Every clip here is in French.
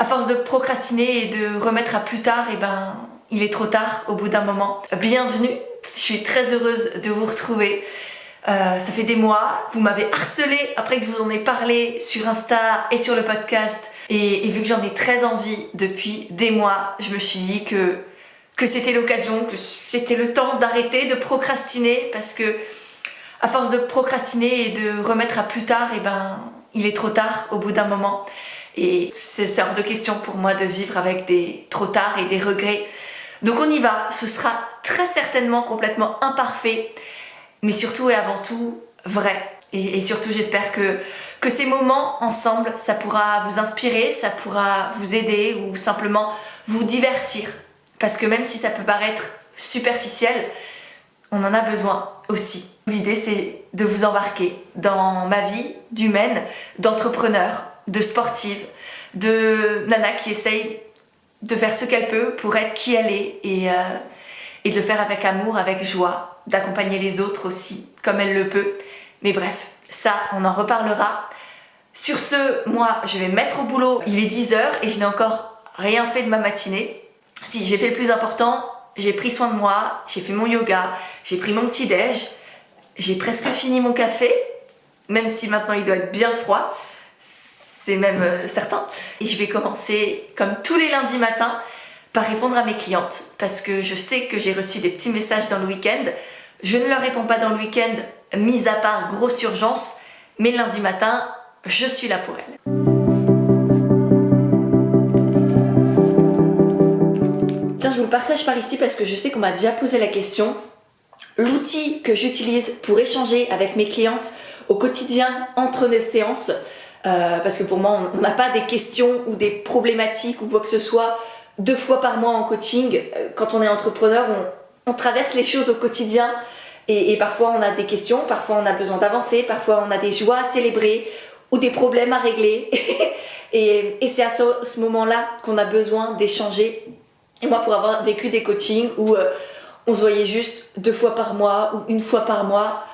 À force de procrastiner et de remettre à plus tard, il est trop tard au bout d'un moment. Bienvenue, je suis très heureuse de vous retrouver. Ça fait des mois, vous m'avez harcelé après que je vous en ai parlé sur Insta et sur le podcast. Et vu que j'en ai très envie depuis des mois, je me suis dit que c'était l'occasion, que c'était le temps d'arrêter de procrastiner, parce que à force de procrastiner et de remettre à plus tard, il est trop tard au bout d'un moment. Et c'est hors de question pour moi de vivre avec des trop tard et des regrets. Donc on y va, ce sera très certainement complètement imparfait, mais surtout et avant tout vrai. Et surtout j'espère que ces moments ensemble, ça pourra vous inspirer, ça pourra vous aider ou simplement vous divertir. Parce que même si ça peut paraître superficiel, on en a besoin aussi. L'idée c'est de vous embarquer dans ma vie d'humaine, d'entrepreneur, de sportive, de nana qui essaye de faire ce qu'elle peut pour être qui elle est et de le faire avec amour, avec joie, d'accompagner les autres aussi comme elle le peut. Mais bref, ça on en reparlera. Sur ce, moi je vais me mettre au boulot, il est 10h et je n'ai encore rien fait de ma matinée. Si, j'ai fait le plus important, j'ai pris soin de moi, j'ai fait mon yoga, j'ai pris mon petit déj, j'ai presque fini mon café, même si maintenant il doit être bien froid. C'est même certain. Et je vais commencer, comme tous les lundis matins, par répondre à mes clientes. Parce que je sais que j'ai reçu des petits messages dans le week-end. Je ne leur réponds pas dans le week-end, mis à part grosse urgence. Mais le lundi matin, je suis là pour elles. Tiens, je vous le partage par ici parce que je sais qu'on m'a déjà posé la question. L'outil que j'utilise pour échanger avec mes clientes au quotidien entre nos séances, parce que pour moi on n'a pas des questions ou des problématiques ou quoi que ce soit 2 fois par mois en coaching. Quand on est entrepreneur, on traverse les choses au quotidien et parfois on a des questions, parfois on a besoin d'avancer, parfois on a des joies à célébrer ou des problèmes à régler et c'est à ce moment-là qu'on a besoin d'échanger. Et moi, pour avoir vécu des coachings où on se voyait juste 2 fois par mois ou 1 fois par mois,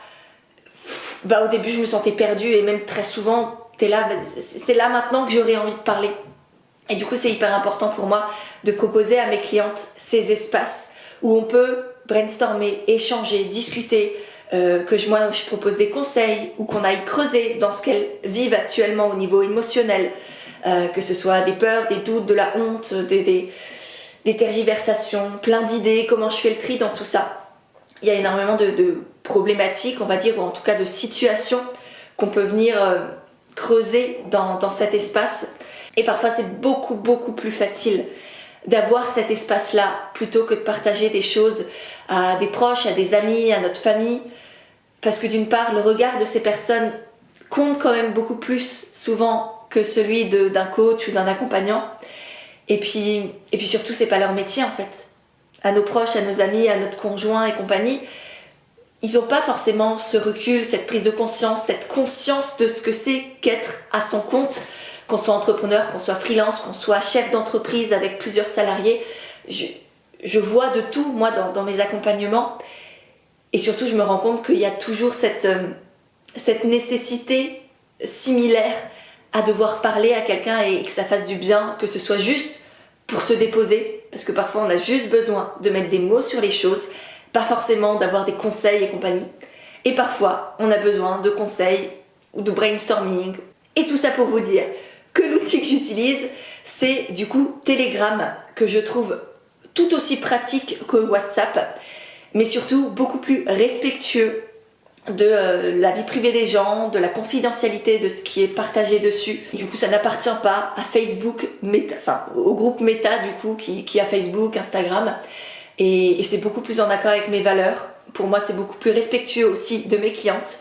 au début je me sentais perdue et même très souvent t'es là, c'est là maintenant que j'aurais envie de parler. Et du coup c'est hyper important pour moi de proposer à mes clientes ces espaces où on peut brainstormer, échanger, discuter, moi je propose des conseils ou qu'on aille creuser dans ce qu'elles vivent actuellement au niveau émotionnel, que ce soit des peurs, des doutes, de la honte, des tergiversations, plein d'idées, comment je fais le tri dans tout ça. Il y a énormément de problématiques, on va dire, ou en tout cas de situations qu'on peut venir creuser dans cet espace. Et parfois c'est beaucoup plus facile d'avoir cet espace-là plutôt que de partager des choses à des proches, à des amis, à notre famille. Parce que d'une part, le regard de ces personnes compte quand même beaucoup plus souvent que celui d'un coach ou d'un accompagnant. Et puis surtout, c'est pas leur métier en fait. À nos proches, à nos amis, à notre conjoint et compagnie, ils n'ont pas forcément ce recul, cette prise de conscience, cette conscience de ce que c'est qu'être à son compte, qu'on soit entrepreneur, qu'on soit freelance, qu'on soit chef d'entreprise avec plusieurs salariés. Je vois de tout, moi, dans mes accompagnements. Et surtout, je me rends compte qu'il y a toujours cette nécessité similaire à devoir parler à quelqu'un et que ça fasse du bien, que ce soit juste pour se déposer, parce que parfois on a juste besoin de mettre des mots sur les choses, pas forcément d'avoir des conseils et compagnie. Et parfois on a besoin de conseils ou de brainstorming. Et tout ça pour vous dire que l'outil que j'utilise, c'est du coup Telegram, que je trouve tout aussi pratique que WhatsApp, mais surtout beaucoup plus respectueux de la vie privée des gens, de la confidentialité de ce qui est partagé dessus. Du coup, ça n'appartient pas à Facebook, au groupe Meta du coup qui a Facebook, Instagram, et c'est beaucoup plus en accord avec mes valeurs. Pour moi, c'est beaucoup plus respectueux aussi de mes clientes.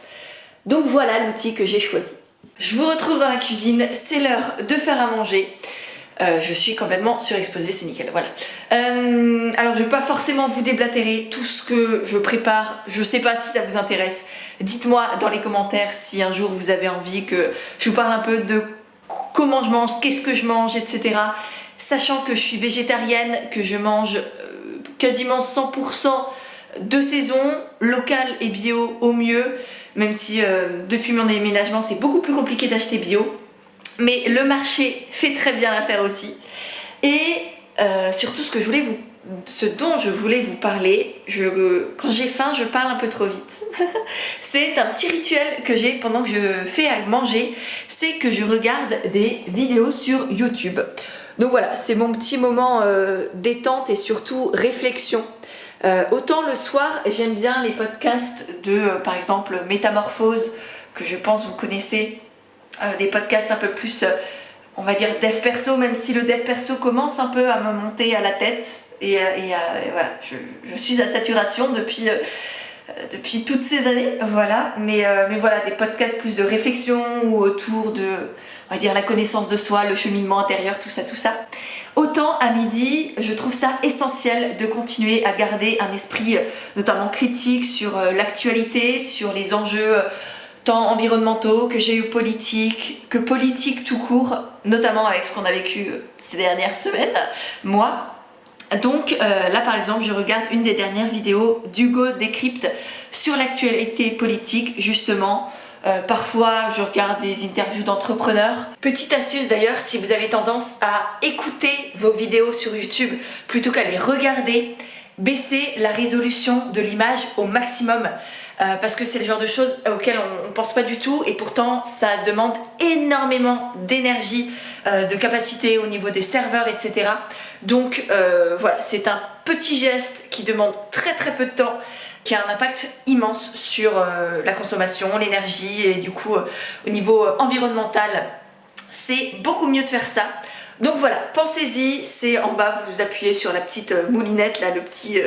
Donc voilà l'outil que j'ai choisi. Je vous retrouve dans la cuisine, c'est l'heure de faire à manger. Je suis complètement surexposée, c'est nickel, voilà. Alors je vais pas forcément vous déblatérer tout ce que je prépare, je sais pas si ça vous intéresse. Dites-moi dans les commentaires si un jour vous avez envie que je vous parle un peu de comment je mange, qu'est-ce que je mange, etc. Sachant que je suis végétarienne, que je mange quasiment 100% de saison, local et bio au mieux, même si depuis mon déménagement c'est beaucoup plus compliqué d'acheter bio. mais le marché fait très bien l'affaire aussi. Et surtout ce dont je voulais vous parler, quand j'ai faim, je parle un peu trop vite. C'est un petit rituel que j'ai pendant que je fais à manger, c'est que je regarde des vidéos sur YouTube. Donc voilà, c'est mon petit moment détente et surtout réflexion. Autant le soir, j'aime bien les podcasts de, par exemple, Métamorphose, que je pense vous connaissez, des podcasts un peu plus, on va dire, dev perso, même si le dev perso commence un peu à me monter à la tête. Et voilà, je suis à saturation depuis toutes ces années, voilà. Mais voilà, des podcasts plus de réflexion ou autour de, on va dire, la connaissance de soi, le cheminement intérieur, tout ça, tout ça. Autant à midi, je trouve ça essentiel de continuer à garder un esprit notamment critique sur l'actualité, sur les enjeux tant environnementaux que géopolitiques, que politiques tout court, notamment avec ce qu'on a vécu ces dernières semaines, moi. Donc là par exemple je regarde une des dernières vidéos d'Hugo Décrypte sur l'actualité politique justement. Parfois je regarde des interviews d'entrepreneurs. Petite astuce d'ailleurs, si vous avez tendance à écouter vos vidéos sur YouTube plutôt qu'à les regarder, baissez la résolution de l'image au maximum. Parce que c'est le genre de choses auxquelles on ne pense pas du tout et pourtant ça demande énormément d'énergie, de capacité au niveau des serveurs, etc. Donc voilà, c'est un petit geste qui demande très très peu de temps, qui a un impact immense sur la consommation, l'énergie et du coup au niveau environnemental, c'est beaucoup mieux de faire ça. Donc voilà, pensez-y, c'est en bas, vous appuyez sur la petite moulinette, là, le petit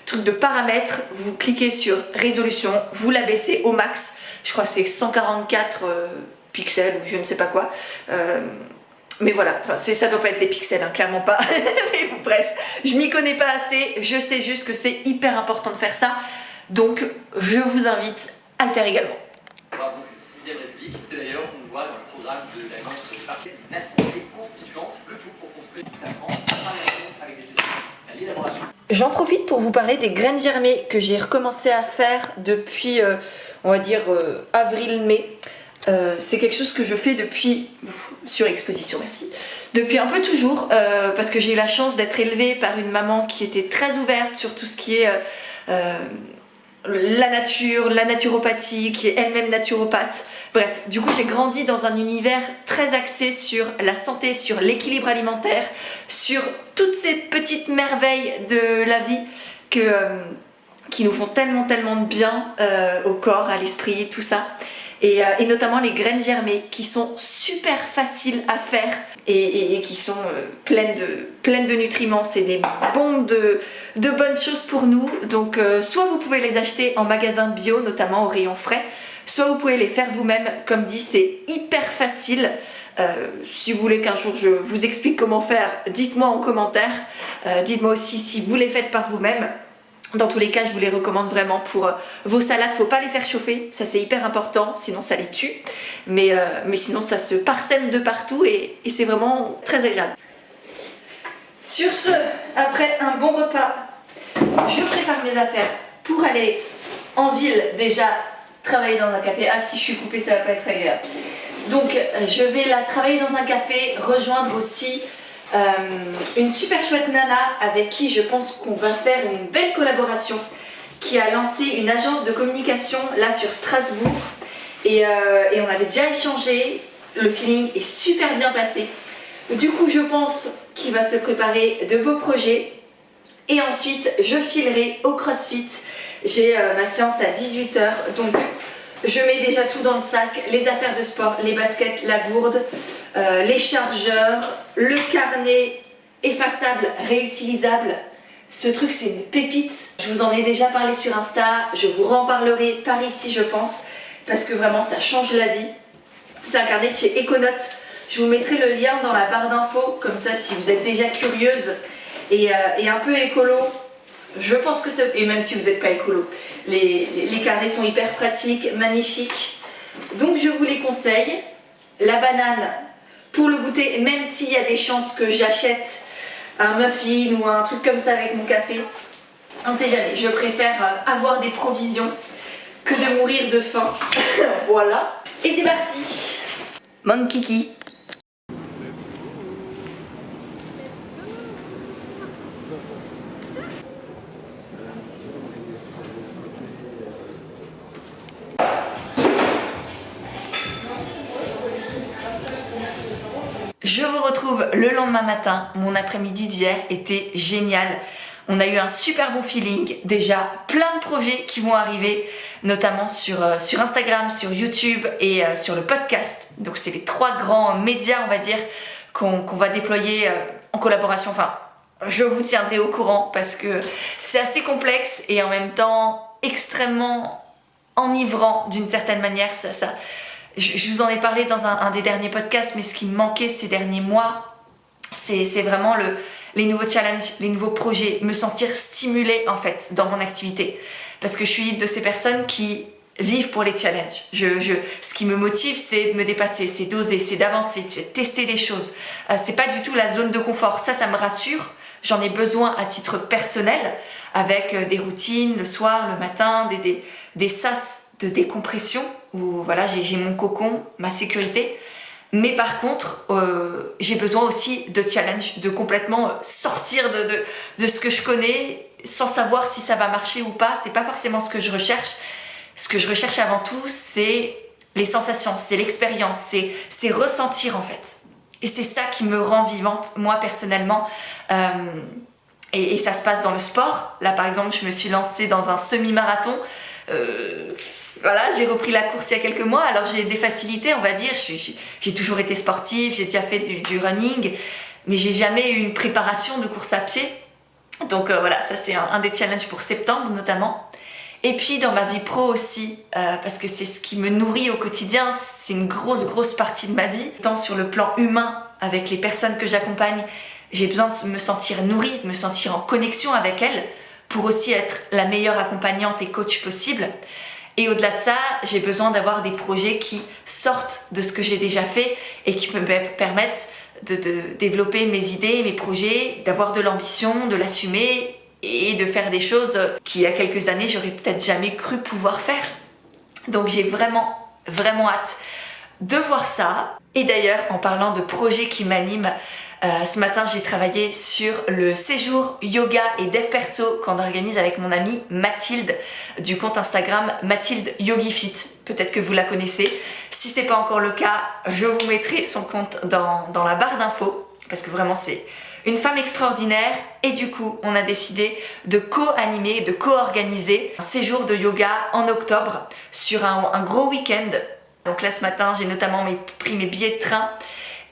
truc de paramètres, vous cliquez sur résolution, vous la baissez au max, je crois que c'est 144 pixels ou je ne sais pas quoi. Mais voilà, ça doit pas être des pixels, hein, clairement pas. Mais bon, bref, je m'y connais pas assez, je sais juste que c'est hyper important de faire ça, donc je vous invite à le faire également. Donc, 6ème République, c'est d'ailleurs, on le voit dans le programme de l'Alliance des partis nationaux constituantes, le tout pour construire toute la France avec des sociétés à l'élaboration. J'en profite pour vous parler des graines germées que j'ai recommencé à faire depuis, on va dire, avril-mai. C'est quelque chose que je fais depuis, sur exposition, merci, depuis un peu toujours, parce que j'ai eu la chance d'être élevée par une maman qui était très ouverte sur tout ce qui est la nature, la naturopathie, qui est elle-même naturopathe. Bref, du coup j'ai grandi dans un univers très axé sur la santé, sur l'équilibre alimentaire, sur toutes ces petites merveilles de la vie qui nous font tellement de bien au corps, à l'esprit, tout ça. Et notamment les graines germées qui sont super faciles à faire et qui sont pleines de nutriments. C'est des bombes de bonnes choses pour nous. Donc soit vous pouvez les acheter en magasin bio, notamment au rayon frais, soit vous pouvez les faire vous-même. Comme dit, c'est hyper facile. Si vous voulez qu'un jour je vous explique comment faire, dites-moi en commentaire. Dites-moi aussi si vous les faites par vous-même. Dans tous les cas, je vous les recommande vraiment pour vos salades. Faut pas les faire chauffer, ça c'est hyper important, sinon ça les tue. Mais sinon ça se parsème de partout et c'est vraiment très agréable. Sur ce, après un bon repas, je prépare mes affaires pour aller en ville déjà travailler dans un café. Ah si je suis coupée, ça va pas être agréable. Donc je vais là travailler dans un café, rejoindre aussi une super chouette nana avec qui je pense qu'on va faire une belle collaboration, qui a lancé une agence de communication là sur Strasbourg et on avait déjà échangé, le feeling est super bien passé. Du coup je pense qu'il va se préparer de beaux projets et ensuite je filerai au CrossFit. J'ai ma séance à 18 h, donc je mets déjà tout dans le sac, les affaires de sport, les baskets, la gourde, les chargeurs, le carnet effaçable, réutilisable. Ce truc c'est une pépite, je vous en ai déjà parlé sur Insta, je vous reparlerai par ici je pense, parce que vraiment ça change la vie. C'est un carnet de chez Econote, je vous mettrai le lien dans la barre d'infos, comme ça si vous êtes déjà curieuse et un peu écolo, je pense que ça, et même si vous n'êtes pas écolo, les carnets sont hyper pratiques, magnifiques, donc je vous les conseille. La banane pour le goûter, même s'il y a des chances que j'achète un muffin ou un truc comme ça avec mon café, on sait jamais, je préfère avoir des provisions que de mourir de faim. Voilà, et c'est parti, mon kiki. Je vous retrouve le lendemain matin. Mon après-midi d'hier était génial. On a eu un super bon feeling. Déjà, plein de projets qui vont arriver, notamment sur Instagram, sur YouTube et sur le podcast. Donc c'est les 3 grands médias, on va dire, qu'on va déployer en collaboration. Enfin, je vous tiendrai au courant parce que c'est assez complexe et en même temps extrêmement enivrant d'une certaine manière. Je vous en ai parlé dans un des derniers podcasts, mais ce qui me manquait ces derniers mois, c'est vraiment les nouveaux challenges, les nouveaux projets, me sentir stimulée en fait dans mon activité. Parce que je suis de ces personnes qui vivent pour les challenges. Ce qui me motive, c'est de me dépasser, c'est d'oser, c'est d'avancer, c'est de tester des choses. C'est pas du tout la zone de confort. Ça me rassure. J'en ai besoin à titre personnel, avec des routines le soir, le matin, des sas de décompression, où voilà, j'ai mon cocon, ma sécurité. Mais par contre, j'ai besoin aussi de challenge, de complètement sortir de ce que je connais, sans savoir si ça va marcher ou pas. C'est pas forcément ce que je recherche. Ce que je recherche avant tout, c'est les sensations, c'est l'expérience, c'est ressentir en fait. Et c'est ça qui me rend vivante, moi personnellement. Et ça se passe dans le sport. Là par exemple, je me suis lancée dans un semi-marathon. Voilà, j'ai repris la course il y a quelques mois, alors j'ai des facilités, on va dire. J'ai toujours été sportive, j'ai déjà fait du running, mais j'ai jamais eu une préparation de course à pied. Donc voilà, ça c'est un des challenges pour septembre notamment. Et puis dans ma vie pro aussi, parce que c'est ce qui me nourrit au quotidien, c'est une grosse partie de ma vie. Tant sur le plan humain, avec les personnes que j'accompagne, j'ai besoin de me sentir nourrie, de me sentir en connexion avec elles, pour aussi être la meilleure accompagnante et coach possible. Et au-delà de ça, j'ai besoin d'avoir des projets qui sortent de ce que j'ai déjà fait et qui me permettent de développer mes idées, mes projets, d'avoir de l'ambition, de l'assumer et de faire des choses qui, il y a quelques années, j'aurais peut-être jamais cru pouvoir faire. Donc j'ai vraiment hâte de voir ça. Et d'ailleurs, en parlant de projets qui m'animent, ce matin, j'ai travaillé sur le séjour yoga et dev perso qu'on organise avec mon amie Mathilde du compte Instagram Mathilde YogiFit. Peut-être que vous la connaissez. Si c'est pas encore le cas, je vous mettrai son compte dans la barre d'infos parce que vraiment c'est une femme extraordinaire et du coup, on a décidé de co-animer, de co-organiser un séjour de yoga en octobre sur un gros week-end. Donc là, ce matin, j'ai notamment pris mes billets de train.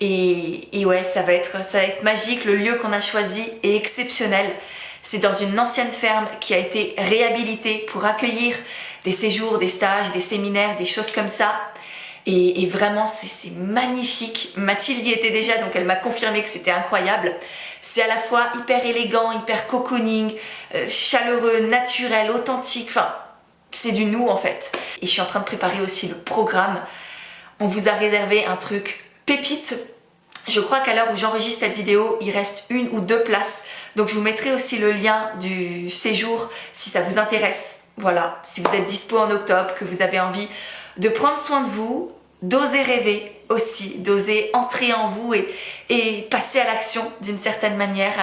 Et ouais, ça va être magique. Le lieu qu'on a choisi est exceptionnel. C'est dans une ancienne ferme qui a été réhabilitée pour accueillir des séjours, des stages, des séminaires, des choses comme ça. Et vraiment, c'est magnifique. Mathilde y était déjà, donc elle m'a confirmé que c'était incroyable. C'est à la fois hyper élégant, hyper cocooning, chaleureux, naturel, authentique. Enfin, c'est du nous en fait. Et je suis en train de préparer aussi le programme. On vous a réservé un truc pépite. Je crois qu'à l'heure où j'enregistre cette vidéo, il reste 1 ou 2 places. Donc je vous mettrai aussi le lien du séjour si ça vous intéresse. Voilà, si vous êtes dispo en octobre, que vous avez envie de prendre soin de vous, d'oser rêver aussi, d'oser entrer en vous et passer à l'action d'une certaine manière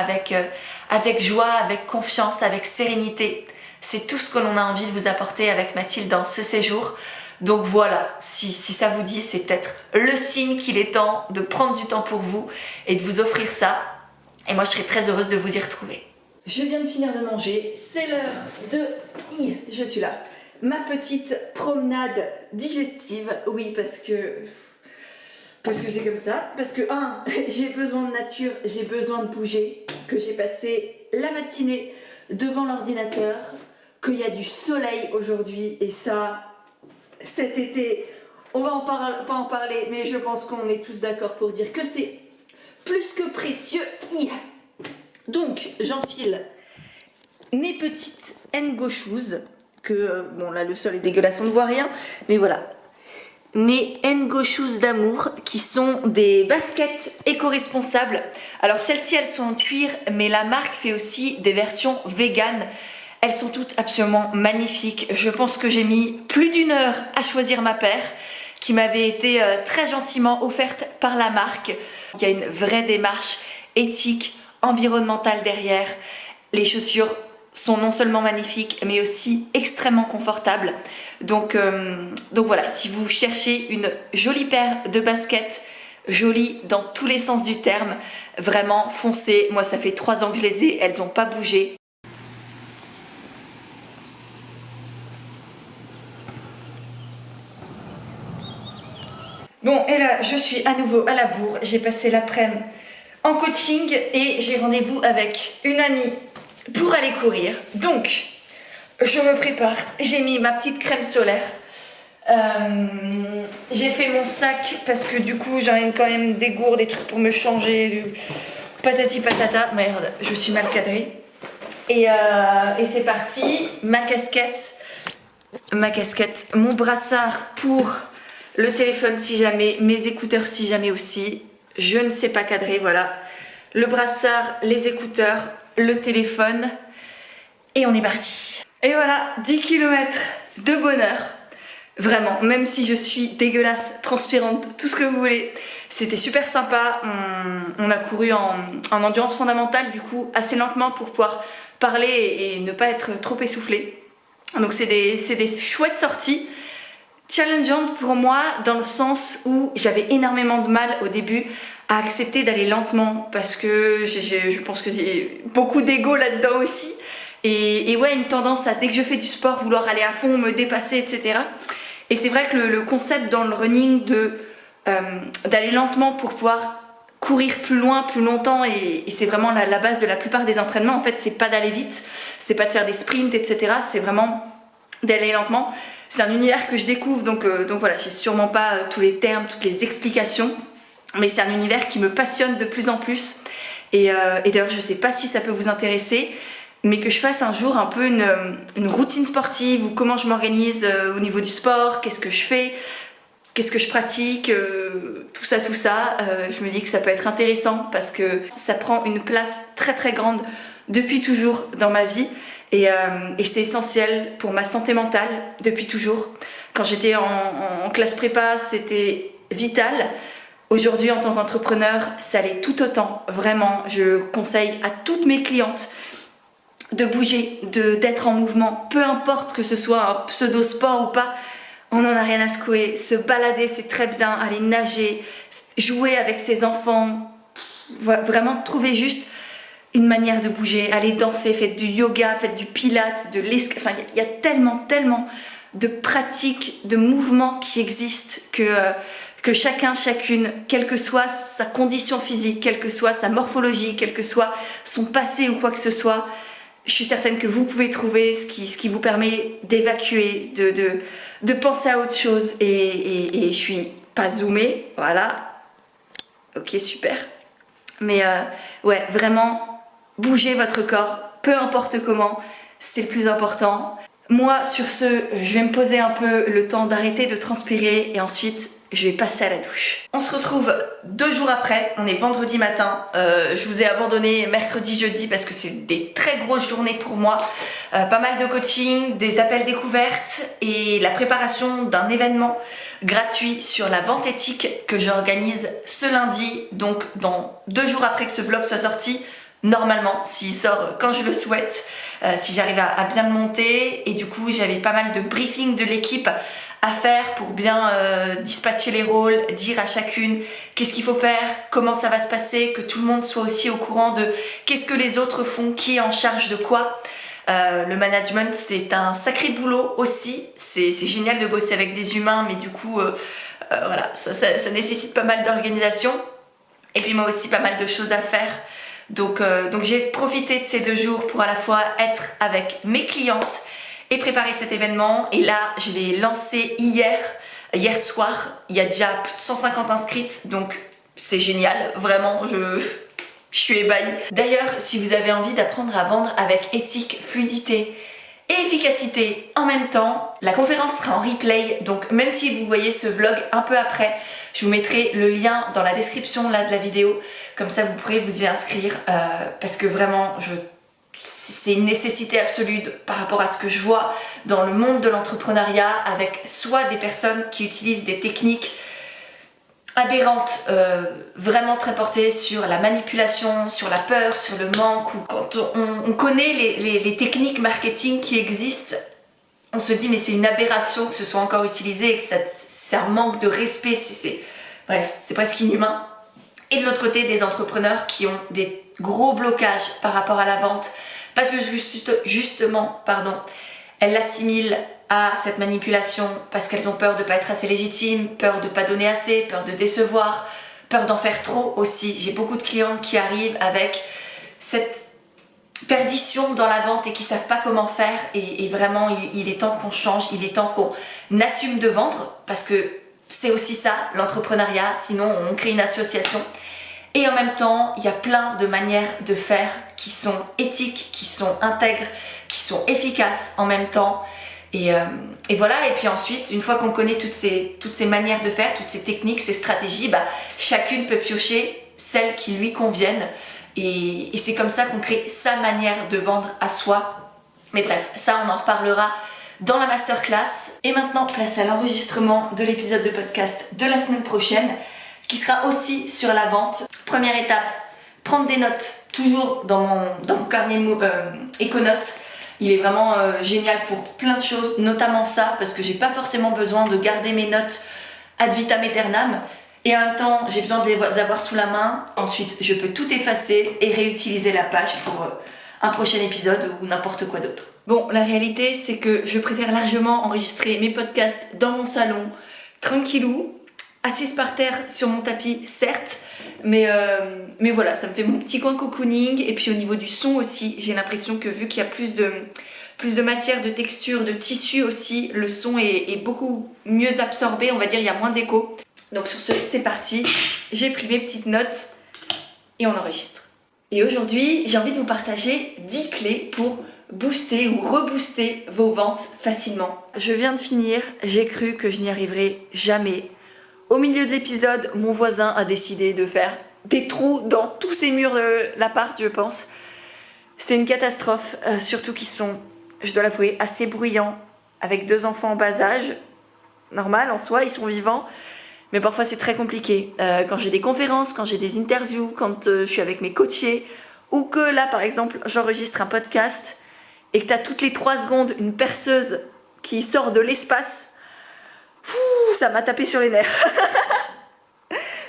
avec joie, avec confiance, avec sérénité. C'est tout ce que l'on a envie de vous apporter avec Mathilde dans ce séjour. Donc voilà, si ça vous dit, c'est peut-être le signe qu'il est temps de prendre du temps pour vous et de vous offrir ça. Et moi, je serai très heureuse de vous y retrouver. Je viens de finir de manger, c'est l'heure de... Je suis là. Ma petite promenade digestive. Oui, parce que c'est comme ça. Parce que, j'ai besoin de nature, j'ai besoin de bouger, que j'ai passé la matinée devant l'ordinateur, qu'il y a du soleil aujourd'hui et ça... Cet été, on va pas en parler, mais je pense qu'on est tous d'accord pour dire que c'est plus que précieux. Donc, j'enfile mes petites Ngo shoes, que, bon là le sol est dégueulasse, on ne voit rien, mais voilà. Mes Ngo shoes d'amour, qui sont des baskets éco-responsables. Alors celles-ci, elles sont en cuir, mais la marque fait aussi des versions véganes. Elles sont toutes absolument magnifiques. Je pense que j'ai mis plus d'1 heure à choisir ma paire, qui m'avait été très gentiment offerte par la marque. Il y a une vraie démarche éthique, environnementale derrière. Les chaussures sont non seulement magnifiques, mais aussi extrêmement confortables. Donc voilà, si vous cherchez une jolie paire de baskets jolies dans tous les sens du terme. Vraiment foncez, moi ça fait 3 ans que je les ai, elles n'ont pas bougé. Bon, et là je suis à nouveau à la bourre, j'ai passé l'après-midi en coaching et j'ai rendez-vous avec une amie pour aller courir. Donc, je me prépare, j'ai mis ma petite crème solaire. J'ai fait mon sac parce que du coup j'emmène quand même des gourdes, des trucs pour me changer, du patati patata. Merde, je suis mal cadrée. Et c'est parti, ma casquette, mon brassard pour le téléphone si jamais, mes écouteurs si jamais aussi. Je ne sais pas cadrer, voilà. Le brassard, les écouteurs, le téléphone. Et on est parti. Et voilà, 10 km de bonheur. Vraiment, même si je suis dégueulasse, transpirante, tout ce que vous voulez. C'était super sympa. On a couru en endurance fondamentale, du coup, assez lentement pour pouvoir parler et ne pas être trop essoufflé. Donc c'est des chouettes sorties. Challengeante pour moi dans le sens où j'avais énormément de mal au début à accepter d'aller lentement parce que je pense que j'ai beaucoup d'ego là-dedans aussi et ouais, une tendance à, dès que je fais du sport, vouloir aller à fond, me dépasser, etc. Et c'est vrai que le concept dans le running d'aller lentement pour pouvoir courir plus loin, plus longtemps, et c'est vraiment la base de la plupart des entraînements. En fait, c'est pas d'aller vite, c'est pas de faire des sprints, etc. C'est vraiment d'aller lentement. C'est un univers que je découvre, donc voilà, j'ai sûrement pas tous les termes, toutes les explications, mais c'est un univers qui me passionne de plus en plus. Et d'ailleurs, je sais pas si ça peut vous intéresser, mais que je fasse un jour un peu une routine sportive ou comment je m'organise au niveau du sport, qu'est-ce que je fais, qu'est-ce que je pratique, tout ça. Je me dis que ça peut être intéressant parce que ça prend une place très très grande depuis toujours dans ma vie. Et c'est essentiel pour ma santé mentale depuis toujours. Quand j'étais en classe prépa, c'était vital. Aujourd'hui, en tant qu'entrepreneur, ça l'est tout autant. Vraiment, je conseille à toutes mes clientes de bouger, d'être en mouvement, peu importe que ce soit un pseudo-sport ou pas. On n'en a rien à secouer. Se balader, c'est très bien. Aller nager, jouer avec ses enfants. Vraiment, trouver juste une manière de bouger, aller danser, faites du yoga, faites du pilates, enfin il y a tellement de pratiques, de mouvements qui existent que chacun, chacune, quelle que soit sa condition physique, quelle que soit sa morphologie, quel que soit son passé ou quoi que ce soit, je suis certaine que vous pouvez trouver ce qui vous permet d'évacuer, de penser à autre chose et je suis pas zoomée, voilà, ok super, mais ouais vraiment bougez votre corps, peu importe comment, c'est le plus important. Moi, sur ce, je vais me poser un peu le temps d'arrêter de transpirer et ensuite, je vais passer à la douche. On se retrouve 2 jours après, on est vendredi matin. Je vous ai abandonné mercredi, jeudi parce que c'est des très grosses journées pour moi. Pas mal de coaching, des appels découvertes et la préparation d'un événement gratuit sur la vente éthique que j'organise ce lundi, donc dans 2 jours après que ce vlog soit sorti. Normalement, s'il sort quand je le souhaite, si j'arrive à bien le monter. Et du coup, j'avais pas mal de briefing de l'équipe à faire pour bien dispatcher les rôles, dire à chacune qu'est-ce qu'il faut faire, comment ça va se passer, que tout le monde soit aussi au courant de qu'est-ce que les autres font, qui est en charge de quoi. Le management, c'est un sacré boulot aussi. C'est génial de bosser avec des humains, mais du coup, voilà, ça nécessite pas mal d'organisation. Et puis moi aussi, pas mal de choses à faire. Donc j'ai profité de ces 2 jours pour à la fois être avec mes clientes et préparer cet événement. Et là, je l'ai lancé hier soir. Il y a déjà plus de 150 inscrites, donc c'est génial. Vraiment, je suis ébahie. D'ailleurs, si vous avez envie d'apprendre à vendre avec éthique, fluidité et efficacité en même temps, la conférence sera en replay. Donc même si vous voyez ce vlog un peu après, je vous mettrai le lien dans la description là de la vidéo. Comme ça, vous pourrez vous y inscrire parce que vraiment, c'est une nécessité absolue par rapport à ce que je vois dans le monde de l'entrepreneuriat avec soit des personnes qui utilisent des techniques aberrantes, vraiment très portées sur la manipulation, sur la peur, sur le manque, ou quand on connaît les techniques marketing qui existent, on se dit mais c'est une aberration que ce soit encore utilisé, que c'est un manque de respect, Bref, c'est presque inhumain. Et de l'autre côté, des entrepreneurs qui ont des gros blocages par rapport à la vente parce que justement, elles l'assimilent à cette manipulation parce qu'elles ont peur de ne pas être assez légitimes, peur de ne pas donner assez, peur de décevoir, peur d'en faire trop aussi. J'ai beaucoup de clientes qui arrivent avec cette perdition dans la vente et qui ne savent pas comment faire et vraiment il est temps qu'on change, il est temps qu'on assume de vendre parce que c'est aussi ça l'entrepreneuriat, sinon on crée une association. Et en même temps, il y a plein de manières de faire qui sont éthiques, qui sont intègres, qui sont efficaces en même temps. Et voilà, et puis ensuite, une fois qu'on connaît toutes ces manières de faire, toutes ces techniques, ces stratégies, chacune peut piocher celles qui lui conviennent. Et c'est comme ça qu'on crée sa manière de vendre à soi. Mais bref, ça on en reparlera dans la masterclass. Et maintenant, place à l'enregistrement de l'épisode de podcast de la semaine prochaine, qui sera aussi sur la vente. Première étape, prendre des notes, toujours dans mon carnet éco-notes. Il est vraiment génial pour plein de choses, notamment ça, parce que j'ai pas forcément besoin de garder mes notes ad vitam aeternam. Et en même temps, j'ai besoin de les avoir sous la main. Ensuite, je peux tout effacer et réutiliser la page pour un prochain épisode ou n'importe quoi d'autre. Bon, la réalité, c'est que je préfère largement enregistrer mes podcasts dans mon salon, tranquillou, assise par terre sur mon tapis, certes, mais voilà, ça me fait mon petit coin cocooning. Et puis au niveau du son aussi, j'ai l'impression que vu qu'il y a plus de matière, de texture, de tissu aussi, le son est beaucoup mieux absorbé, on va dire, il y a moins d'écho. Donc sur ce, c'est parti, j'ai pris mes petites notes et on enregistre. Et aujourd'hui, j'ai envie de vous partager 10 clés pour booster ou rebooster vos ventes facilement. Je viens de finir, j'ai cru que je n'y arriverais jamais. Au milieu de l'épisode, mon voisin a décidé de faire des trous dans tous ces murs de l'appart, je pense. C'est une catastrophe, surtout qu'ils sont, je dois l'avouer, assez bruyants, avec 2 enfants en bas âge. Normal en soi, ils sont vivants. Mais parfois c'est très compliqué. Quand j'ai des conférences, quand j'ai des interviews, quand je suis avec mes coachés, ou que là par exemple j'enregistre un podcast et que tu as toutes les 3 secondes une perceuse qui sort de l'espace, ça m'a tapé sur les nerfs.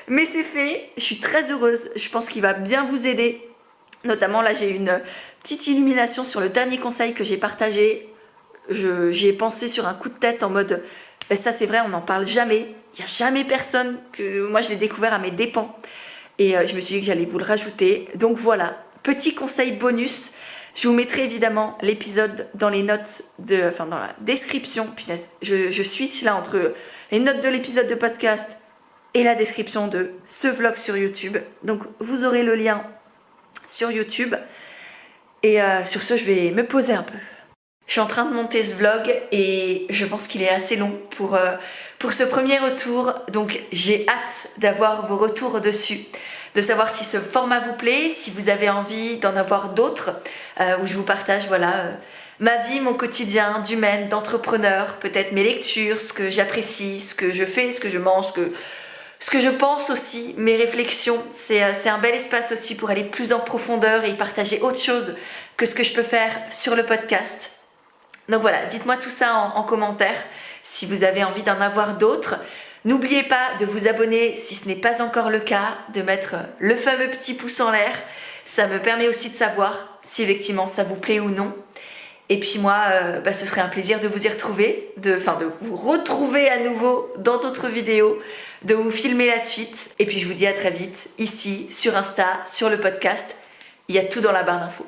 Mais c'est fait, je suis très heureuse, je pense qu'il va bien vous aider. Notamment là j'ai une petite illumination sur le dernier conseil que j'ai partagé. J'y ai pensé sur un coup de tête en mode... ça c'est vrai, on n'en parle jamais. Il n'y a jamais personne que moi je l'ai découvert à mes dépens. Et je me suis dit que j'allais vous le rajouter. Donc voilà, petit conseil bonus. Je vous mettrai évidemment l'épisode dans les notes, dans la description. Punaise, je switch là entre les notes de l'épisode de podcast et la description de ce vlog sur YouTube. Donc vous aurez le lien sur YouTube. Et sur ce, je vais me poser un peu. Je suis en train de monter ce vlog et je pense qu'il est assez long pour ce premier retour. Donc j'ai hâte d'avoir vos retours dessus, de savoir si ce format vous plaît, si vous avez envie d'en avoir d'autres, où je vous partage ma vie, mon quotidien d'humaine, d'entrepreneur, peut-être mes lectures, ce que j'apprécie, ce que je fais, ce que je mange, ce que je pense aussi, mes réflexions. C'est un bel espace aussi pour aller plus en profondeur et y partager autre chose que ce que je peux faire sur le podcast. Donc voilà, dites-moi tout ça en commentaire si vous avez envie d'en avoir d'autres. N'oubliez pas de vous abonner si ce n'est pas encore le cas, de mettre le fameux petit pouce en l'air. Ça me permet aussi de savoir si effectivement ça vous plaît ou non. Et puis moi, ce serait un plaisir de vous y retrouver, de vous retrouver à nouveau dans d'autres vidéos, de vous filmer la suite. Et puis je vous dis à très vite, ici, sur Insta, sur le podcast. Il y a tout dans la barre d'infos.